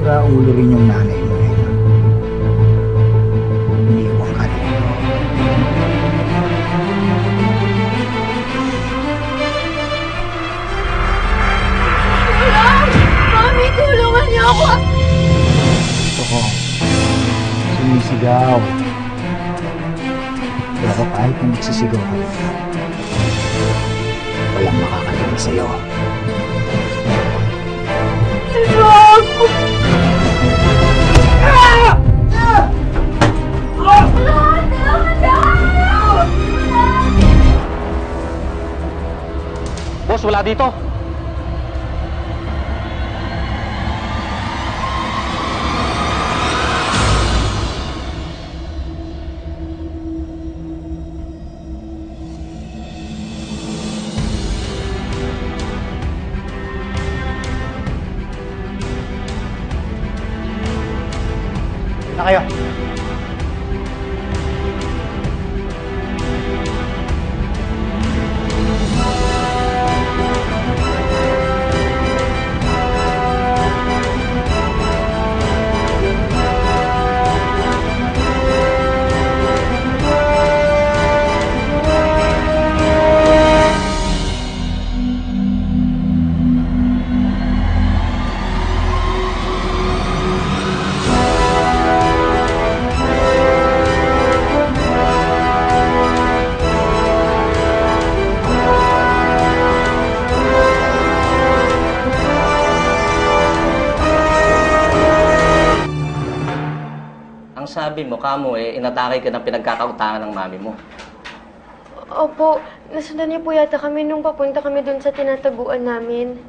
Sira-ulo rin yung nanay mo ngayon. Iniwan ka rin. Tulong! Mami, tulungan niyo ako! Gusto ko, sumisigaw. Pero kahit kung nagsisigaw ka dito, walang makakarinig sa'yo. Tulong! Boss, wala dito. Na kayo. Ang sabi mo, kamo inatake ka ng pinagkakautangan ng mami mo. Opo, nasundan niyo po yata kami nung papunta kami dun sa tinataguan namin.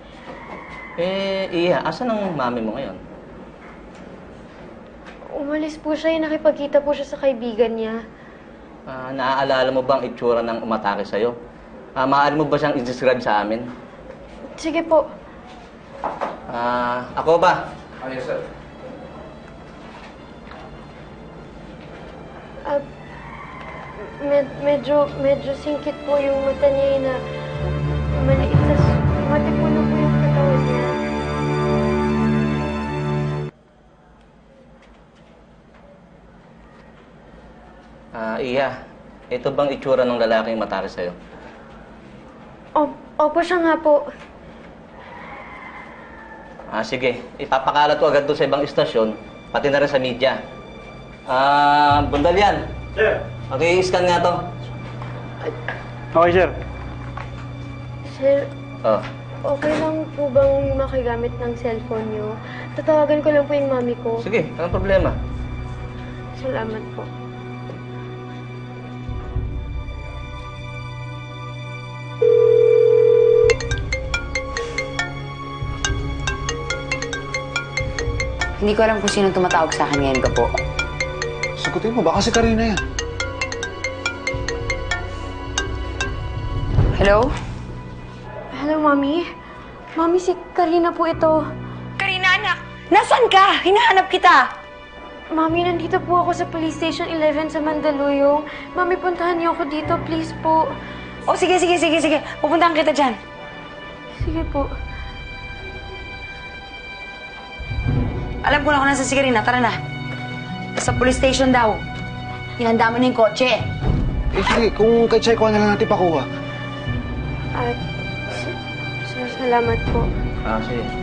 Iya, asan ang mami mo ngayon? Umalis po siya, nakipagkita po siya sa kaibigan niya. Naaalala mo bang itsura ng umatake sa'yo? Maaari mo ba siyang i-describe sa amin? Sige po. Ako ba? Yes, sir. Medyo singkit po yung mata niya na maliit na matipuno po yung katawan niya. Iya. Ito bang itsura ng lalaking matake sa'yo? Opo siya nga po. Sige. Ipapakalat ko agad doon sa ibang istasyon, pati na rin sa media. Bundal yan. Sir. Okay, scan nga to. Okay, sir. Sir, Oh. okay lang po bang makigamit ng cellphone niyo? Tatawagan ko lang po yung mami ko. Sige, anong problema? Salamat po. Hindi ko alam kung sino tumatawag sa akin ngayon ka po. Sagutin mo, baka si Karina yan. Hello? Hello, Mami. Mami, si Karina po ito. Karina, anak! Nasaan ka? Hinahanap kita! Mami, nandito po ako sa Police Station 11 sa Mandaluyong. Mami, puntahan niyo ako dito, please po. Oh, sige. Pupuntahan kita dyan. Sige po. Alam ko na kung nasa si Karina. Tara na. Sa police station daw. Hinanda mo na yung kotse. Sige, kung kay Chay, kuha na lang natin pakuha. Sir, salamat po. Sige.